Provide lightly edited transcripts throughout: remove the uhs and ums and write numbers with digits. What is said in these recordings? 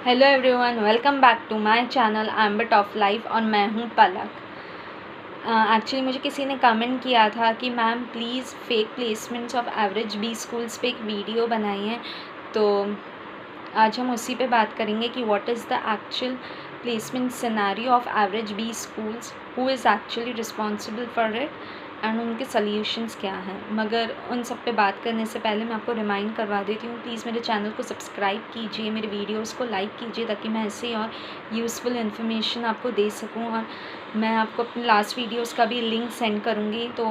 Hello everyone, welcome back to my channel ambit of life और मैं हूं पलक। Actually मुझे किसी ने कमेंट किया था कि ma'am please fake placements of average B schools पे एक वीडियो बनाइए। तो आज हम उसी पे बात करेंगे कि what is the actual placement scenario of average B schools, who is actually responsible for it and उनके सॉल्यूशंस क्या हैं। मगर उन सब पे बात करने से पहले मैं आपको रिमाइंड करवा देती हूँ, प्लीज़ मेरे चैनल को सब्सक्राइब कीजिए, मेरे वीडियोस को लाइक कीजिए ताकि मैं ऐसे ही और यूज़फुल इन्फॉर्मेशन आपको दे सकूँ। और मैं आपको अपने लास्ट वीडियोस का भी लिंक सेंड करूँगी, तो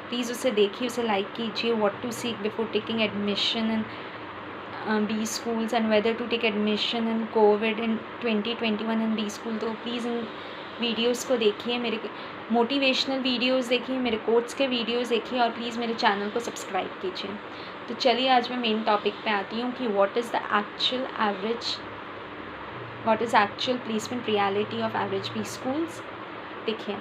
प्लीज़ उसे देखिए, उसे लाइक कीजिए। What to seek before taking admission in B schools and whether to take admission in COVID in 2021 in B school. तो प्लीज़ इन वीडियोस को देखिए, मेरे मोटिवेशनल वीडियोस देखिए, मेरे कोट्स के वीडियोस देखिए और प्लीज़ मेरे चैनल को सब्सक्राइब कीजिए। तो चलिए आज मैं मेन टॉपिक पे आती हूँ कि what is actual placement reality of average B schools. देखिए,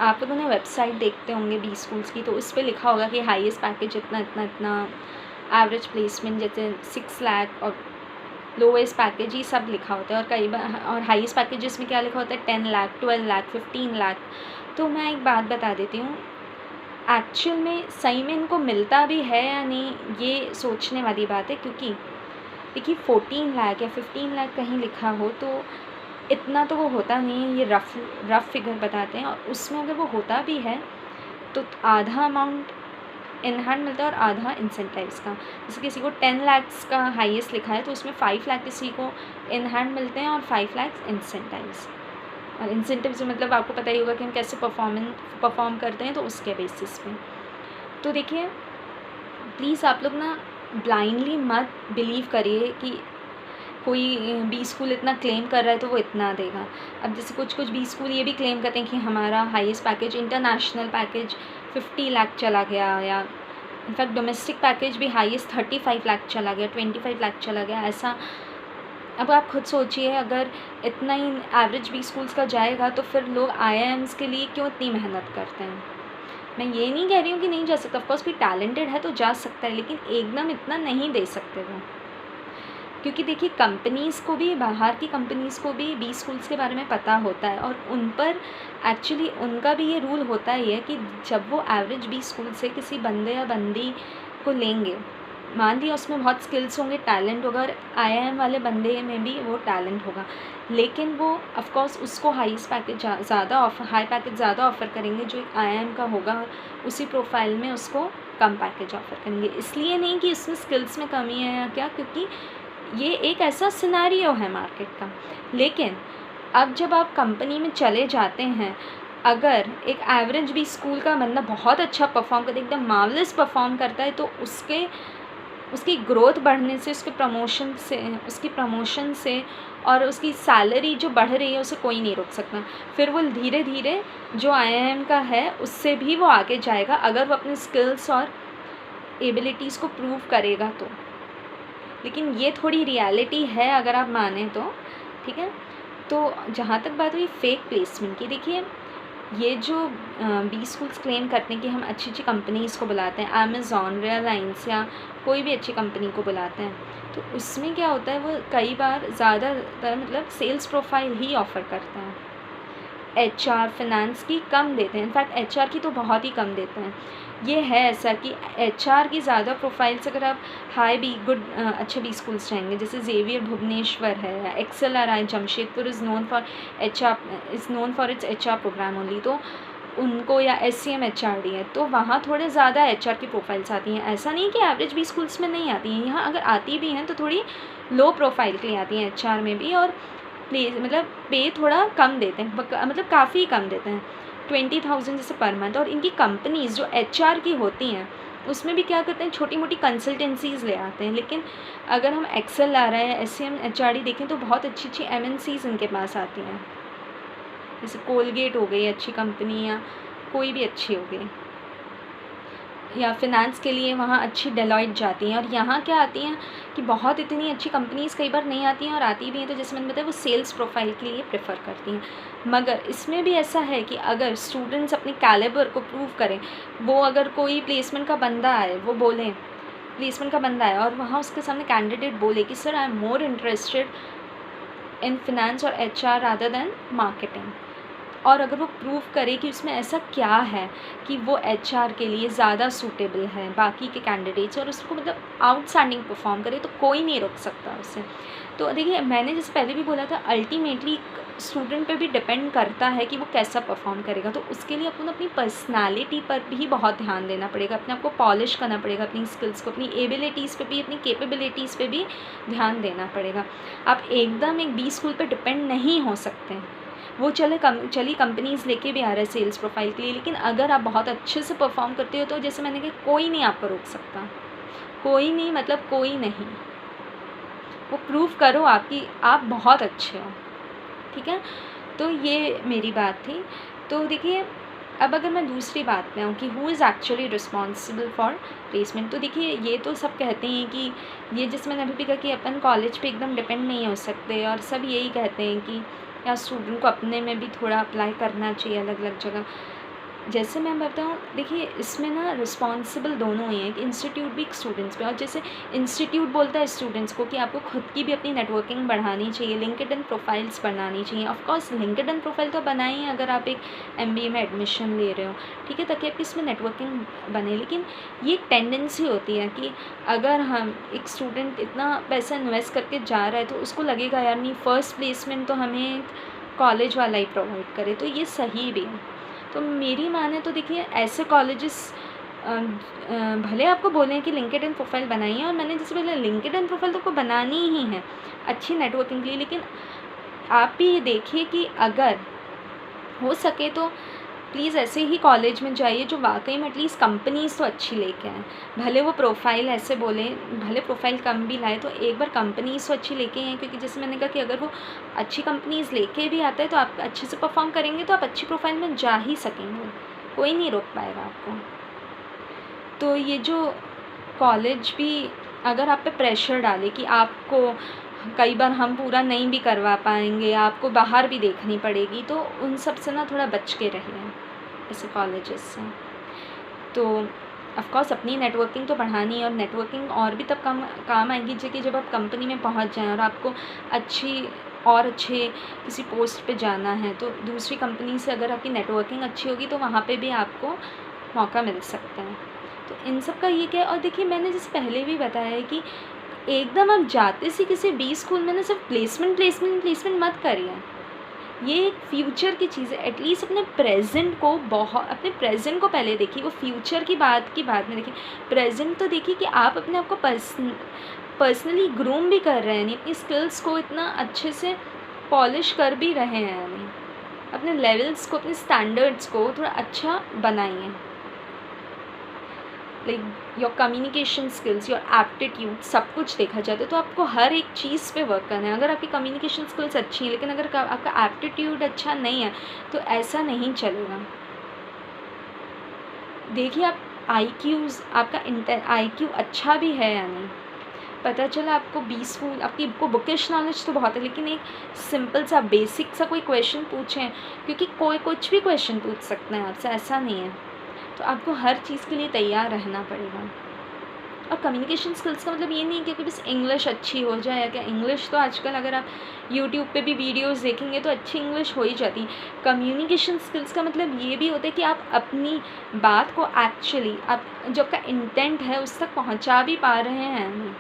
आप लोगों ने वेबसाइट देखते होंगे बी स्कूल्स की, तो उस पर लिखा होगा कि हाईएस्ट पैकेज इतना इतना इतना, एवरेज प्लेसमेंट जैसे 6 लाख और लोएस्ट पैकेज, ये सब लिखा होता है। और कई बार और हाईएस्ट पैकेजेस में क्या लिखा होता है 10 लाख, 12 लाख, 15 लाख। तो मैं एक बात बता देती हूँ, एक्चुअल में सही में इनको मिलता भी है या नहीं, ये सोचने वाली बात है। क्योंकि देखिए 14 लाख या 15 लाख कहीं लिखा हो तो इतना तो वो होता नहीं है, ये रफ़ फिगर बताते हैं। और उसमें अगर वो होता भी है तो आधा अमाउंट इन हैंड मिलता है और आधा इंसेंटिव्स का। जैसे किसी को 10 लाख्स का हाईएस्ट लिखा है तो उसमें 5 लाख किसी को इन हैंड मिलते हैं और 5 लाख इंसेंटिव्स। और इंसेंटिव्स मतलब आपको पता ही होगा कि हम कैसे परफॉर्म करते हैं, तो उसके बेसिस पे। तो देखिए, प्लीज़ आप लोग ना ब्लाइंडली मत बिलीव करिए कि कोई बी स्कूल इतना क्लेम कर रहा है तो वो इतना देगा। अब जैसे कुछ बी स्कूल ये भी क्लेम करते हैं कि हमारा highest package, international package 50 lakh चला गया, या इनफैक्ट डोमेस्टिक पैकेज भी हाईएस्ट 35 लाख चला गया, 25 लाख चला गया, ऐसा। अब आप खुद सोचिए, अगर इतना ही एवरेज बी स्कूल्स का जाएगा तो फिर लोग आईआईएम्स के लिए क्यों इतनी मेहनत करते हैं। मैं ये नहीं कह रही हूँ कि नहीं जा सकता, ऑफकोर्स कोई टैलेंटेड है तो जा सकता है, लेकिन एकदम इतना नहीं दे सकते वो। क्योंकि देखिए, कंपनीज़ को भी, बाहर की कंपनीज़ को भी बी स्कूल्स के बारे में पता होता है और उन पर एक्चुअली उनका भी ये रूल होता ही है कि जब वो एवरेज बी स्कूल से किसी बंदे या बंदी को लेंगे, मान लिया उसमें बहुत स्किल्स होंगे, टैलेंट होगा, और आईआईएम वाले बंदे में भी वो टैलेंट होगा, लेकिन वो ऑफकोर्स उसको हाई पैकेज ज़्यादा ऑफ़र करेंगे जो एक आईआईएम का होगा, और उसी प्रोफाइल में उसको कम पैकेज ऑफ़र करेंगे। इसलिए नहीं कि इसमें स्किल्स में कमी है या क्या, क्योंकि ये एक ऐसा सिनेरियो है मार्केट का। लेकिन अब जब आप कंपनी में चले जाते हैं, अगर एक एवरेज भी स्कूल का बंदा बहुत अच्छा परफॉर्म करता है, एकदम मार्वलस परफॉर्म करता है, तो उसकी ग्रोथ बढ़ने से, उसकी प्रमोशन से और उसकी सैलरी जो बढ़ रही है उसे कोई नहीं रोक सकता। फिर वो धीरे धीरे जो आईआईएम का है उससे भी वो आगे जाएगा, अगर वो अपने स्किल्स और एबिलिटीज़ को प्रूव करेगा तो। लेकिन ये थोड़ी रियलिटी है अगर आप माने तो, ठीक है। तो जहाँ तक बात हुई फेक प्लेसमेंट की, देखिए ये जो बी स्कूल्स क्लेम करते हैं कि हम अच्छी अच्छी कंपनीज़ को बुलाते हैं, अमेज़ॉन, रिलायंस या कोई भी अच्छी कंपनी को बुलाते हैं, तो उसमें क्या होता है, वो कई बार ज़्यादातर मतलब सेल्स प्रोफाइल ही ऑफ़र करता है। एचआर, फाइनेंस की कम देते हैं, इनफैक्ट एचआर की तो बहुत ही कम देते हैं। ये है ऐसा कि एचआर की ज़्यादा प्रोफाइल्स अगर आप अच्छे बी स्कूल्स जाएंगे, जैसे जेवियर भुवनेश्वर है या XLRI Jamshedpur is known for its HR program only, तो उनको, या SCM HRD है, तो वहाँ थोड़े ज़्यादा एचआर की प्रोफाइल्स आती हैं। ऐसा नहीं कि एवरेज बी स्कूल्स में नहीं आती हैं, यहाँ अगर आती भी हैं तो थोड़ी लो प्रोफाइल के लिए आती हैं एचआर में भी, और पे थोड़ा कम देते हैं, मतलब काफ़ी कम देते हैं, 20,000 जैसे पर मंथ। और इनकी कंपनीज़ जो एचआर की होती हैं उसमें भी क्या करते हैं, छोटी मोटी कंसल्टेंसीज़ ले आते हैं। लेकिन अगर हम XLRI या SCM HRD देखें तो बहुत अच्छी अच्छी MNCs इनके पास आती हैं, जैसे कोलगेट हो गई अच्छी कंपनी, या कोई भी अच्छी हो गई, या फिनेंस के लिए वहाँ अच्छी डेलॉइट जाती हैं। और यहाँ क्या आती हैं कि बहुत इतनी अच्छी कंपनीज़ कई बार नहीं आती हैं, और आती भी हैं तो जैसे मैंने बताया वो सेल्स प्रोफाइल के लिए प्रेफर करती हैं। मगर इसमें भी ऐसा है कि अगर स्टूडेंट्स अपने कैलिबर को प्रूव करें, वो अगर कोई प्लेसमेंट का बंदा आए, वो बोलें प्लेसमेंट का बंदा है और वहाँ उसके सामने कैंडिडेट बोले कि sir I am more interested in finance और HR रादर देन मार्केटिंग, और अगर वो प्रूव करे कि उसमें ऐसा क्या है कि वो HR के लिए ज़्यादा सूटेबल है बाकी के कैंडिडेट्स, और उसको मतलब आउटस्टैंडिंग परफॉर्म करे, तो कोई नहीं रोक सकता उसे। तो देखिए मैंने जैसे पहले भी बोला था, अल्टीमेटली स्टूडेंट पे भी डिपेंड करता है कि वो कैसा परफॉर्म करेगा। तो उसके लिए अपन अपनी पर्सनालिटी पर भी बहुत ध्यान देना पड़ेगा, अपने आप को पॉलिश करना पड़ेगा, अपनी स्किल्स को, अपनी एबिलिटीज़ पे भी, अपनी कैपेबिलिटीज़ पे भी ध्यान देना पड़ेगा। आप एकदम एक बी स्कूल पे डिपेंड नहीं हो सकते। वो चलिए कंपनीज़ लेके भी आ रहा है सेल्स प्रोफाइल के लिए, लेकिन अगर आप बहुत अच्छे से परफॉर्म करते हो तो जैसे मैंने कहा, कोई नहीं आपको रोक सकता, कोई नहीं, मतलब कोई नहीं। वो प्रूव करो आप बहुत अच्छे हो, ठीक है। तो ये मेरी बात थी। तो देखिए अब अगर मैं दूसरी बात में आऊँ कि who is actually responsible for placement, तो देखिए ये तो सब कहते हैं कि ये, जैसे मैंने अभी भी कहा कि अपन कॉलेज पे एकदम डिपेंड नहीं हो सकते, और सब यही कहते हैं कि या स्टूडेंट को अपने में भी थोड़ा अप्लाई करना चाहिए अलग अलग जगह। जैसे मैं बताऊँ, देखिए इसमें ना रिस्पॉन्सिबल दोनों ही हैं, कि इंस्टीट्यूट भी स्टूडेंट्स पे, और जैसे इंस्टीट्यूट बोलता है स्टूडेंट्स को कि आपको खुद की भी अपनी नेटवर्किंग बढ़ानी चाहिए, लिंक्डइन प्रोफाइल्स बनानी चाहिए। ऑफ कोर्स लिंक्डइन प्रोफाइल तो बनाई है अगर आप एक MBA में एडमिशन ले रहे हो, ठीक है, ताकि आपकी इसमें नेटवर्किंग बने। लेकिन ये एक टेंडेंसी होती है कि अगर हम एक स्टूडेंट इतना पैसा इन्वेस्ट करके जा रहा है तो उसको लगेगा यार नहीं, फ़र्स्ट प्लेसमेंट तो हमें कॉलेज वाला ही प्रोवाइड करे, तो ये सही भी है। तो मेरी माने तो देखिए ऐसे कॉलेजेस भले आपको बोलें कि लिंक्डइन प्रोफाइल बनाइए, और मैंने जैसे बोला लिंक्डइन प्रोफाइल तो आपको बनानी ही है अच्छी नेटवर्किंग के लिए, लेकिन आप भी ये देखिए कि अगर हो सके तो प्लीज़ ऐसे ही कॉलेज में जाइए जो वाकई में एटलीस्ट कंपनीज़ तो अच्छी लेके आएँ। भले वो प्रोफाइल ऐसे बोले, भले प्रोफाइल कम भी लाए, तो एक बार कंपनीज़ तो अच्छी लेके आएँ, क्योंकि जैसे मैंने कहा कि अगर वो अच्छी कंपनीज़ लेके भी आता है तो आप अच्छे से परफॉर्म करेंगे तो आप अच्छी प्रोफाइल में जा ही सकेंगे, कोई नहीं रोक पाएगा आपको। तो ये जो कॉलेज भी अगर आप पे प्रेशर डाले कि आपको कई बार हम पूरा नहीं भी करवा पाएंगे, आपको बाहर भी देखनी पड़ेगी, तो उन सब से ना थोड़ा बच के रहिए ऐसे कॉलेजेस से। तो ऑफ कोर्स अपनी नेटवर्किंग तो बढ़ानी है, और नेटवर्किंग और भी तब काम आएगी जब आप कंपनी में पहुंच जाएं और आपको अच्छे किसी पोस्ट पे जाना है, तो दूसरी कंपनी से अगर आपकी नेटवर्किंग अच्छी होगी तो वहाँ पे भी आपको मौका मिल सकता है। तो इन सब का ये क्या है। और देखिए मैंने जैसे पहले भी बताया है कि एकदम आप जाते से किसी बी स्कूल में ना सिर्फ प्लेसमेंट मत करिए, ये एक फ्यूचर की चीज़ है। एटलीस्ट अपने प्रेजेंट को पहले देखिए, वो फ्यूचर की बात में देखिए। प्रेजेंट तो देखिए कि आप अपने आप को पर्सनली ग्रूम भी कर रहे हैं, नहीं अपनी स्किल्स को इतना अच्छे से पॉलिश कर भी रहे हैं, नहीं अपने लेवल्स को, अपने स्टैंडर्ड्स को थोड़ा अच्छा बनाइए। Like your communication skills, your aptitude, सब कुछ देखा जाता है। तो आपको हर एक चीज़ पे वर्क करना है। अगर आपकी कम्युनिकेशन स्किल्स अच्छी हैं लेकिन अगर आपका एप्टीट्यूड अच्छा नहीं है तो ऐसा नहीं चलेगा। देखिए आप आपका IQ अच्छा भी है या नहीं, पता चला आपको आपको बुकिश नॉलेज तो बहुत है, लेकिन एक सिंपल सा बेसिक सा कोई क्वेश्चन पूछें, क्योंकि कोई कुछ भी क्वेश्चन पूछ सकता है आपसे, ऐसा नहीं है। तो आपको हर चीज़ के लिए तैयार रहना पड़ेगा। और कम्युनिकेशन स्किल्स का मतलब ये नहीं कि बस इंग्लिश अच्छी हो जाए या क्या। इंग्लिश तो आजकल अगर आप यूट्यूब पे भी वीडियोस देखेंगे तो अच्छी इंग्लिश हो ही जाती। कम्युनिकेशन स्किल्स का मतलब ये भी होता है कि आप अपनी बात को एक्चुअली जो आपका इंटेंट है उस तक पहुंचा भी पा रहे हैं।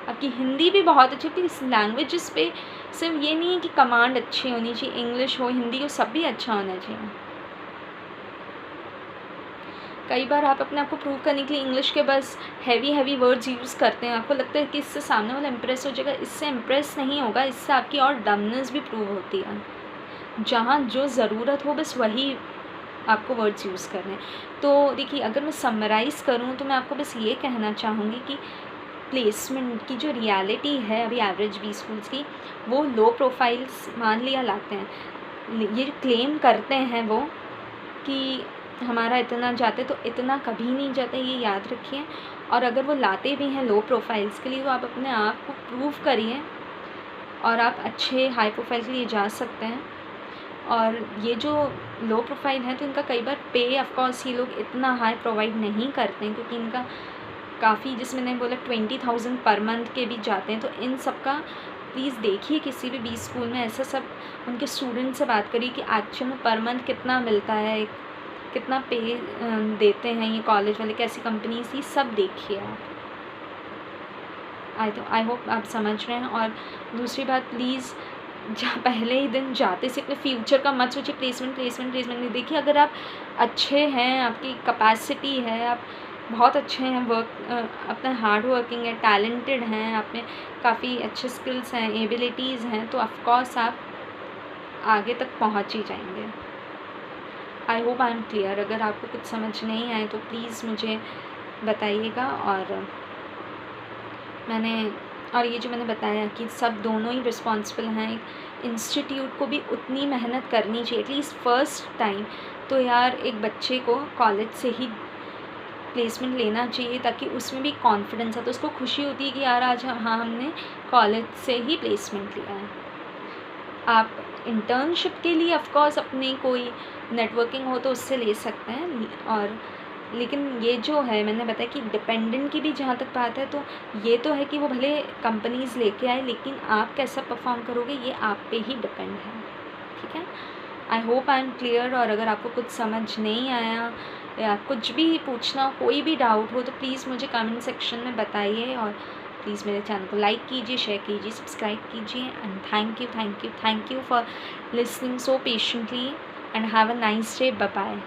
आपकी हिंदी भी बहुत अच्छी होती है। इस लैंग्वेजेस पे सिर्फ ये नहीं है कि कमांड अच्छी होनी चाहिए, इंग्लिश हो हिंदी हो सब भी अच्छा होना चाहिए। कई बार आप अपने आप को प्रूव करने के लिए इंग्लिश के बस हैवी वर्ड्स यूज़ करते हैं। आपको लगता है कि इससे सामने वाला इम्प्रेस हो जाएगा, इससे इम्प्रेस नहीं होगा, इससे आपकी और डमनेस भी प्रूव होती है। जहाँ जो ज़रूरत हो बस वही आपको वर्ड्स यूज़ करने। तो देखिए अगर मैं समराइज़ करूँ तो मैं आपको बस ये कहना चाहूँगी कि प्लेसमेंट की जो रियलिटी है अभी एवरेज बी स्कूल्स की, वो लो प्रोफाइल्स मान लिया लाते हैं। ये जो क्लेम करते हैं वो कि हमारा इतना जाते, तो इतना कभी नहीं जाता, ये याद रखिए। और अगर वो लाते भी हैं लो प्रोफाइल्स के लिए तो आप अपने आप को प्रूव करिए और आप अच्छे हाई प्रोफाइल के लिए जा सकते हैं। और ये जो लो प्रोफाइल है तो इनका कई बार पे ऑफ कोर्स ये लोग इतना हाई प्रोवाइड नहीं करते हैं, क्योंकि इनका काफ़ी, जैसे मैंने बोला 20,000 पर मंथ के भी जाते हैं। तो इन सब का प्लीज़ देखिए, किसी भी बी स्कूल में ऐसा सब उनके स्टूडेंट से बात करिए कि एक्चुअल में पर मंथ कितना मिलता है, कितना पे देते हैं ये कॉलेज वाले, कैसी कंपनीज, ये सब देखिए आप। आई होप आप समझ रहे हैं। और दूसरी बात, प्लीज़ पहले ही दिन जाते से अपने फ्यूचर का मत सोचिए, प्लेसमेंट प्लेसमेंट प्लेसमेंट नहीं। देखिए, अगर आप अच्छे हैं, आपकी कैपेसिटी है, आप बहुत अच्छे हैं, अपना हार्ड वर्किंग है, टैलेंटेड हैं, आप में काफ़ी अच्छे स्किल्स हैं, एबिलिटीज़ हैं, तो ऑफकोर्स आप आगे तक पहुंच ही जाएंगे। I hope I am clear. अगर आपको कुछ समझ नहीं आए तो प्लीज़ मुझे बताइएगा। और ये जो मैंने बताया कि सब दोनों ही रिस्पॉन्सिबल हैं, एक इंस्टीट्यूट को भी उतनी मेहनत करनी चाहिए एटलीस्ट फर्स्ट टाइम। तो यार एक बच्चे को कॉलेज से ही प्लेसमेंट लेना चाहिए ताकि उसमें भी कॉन्फिडेंस आता है, तो उसको खुशी होती है कि यार आज हमने कॉलेज से ही प्लेसमेंट लिया है। आप इंटर्नशिप के लिए ऑफकोर्स अपनी कोई नेटवर्किंग हो तो उससे ले सकते हैं, और लेकिन ये जो है मैंने बताया कि डिपेंडेंट की भी जहाँ तक बात है, तो ये तो है कि वो भले कंपनीज़ लेके आए, लेकिन आप कैसा परफॉर्म करोगे ये आप पे ही डिपेंड है। ठीक है, I hope I am clear. और अगर आपको कुछ समझ नहीं आया या कुछ भी पूछना हो, कोई भी डाउट हो, तो प्लीज़ मुझे कमेंट सेक्शन में बताइए। और प्लीज़ मेरे चैनल को लाइक कीजिए, शेयर कीजिए, सब्सक्राइब कीजिए। And thank you for listening so patiently and have a nice day. Bye bye.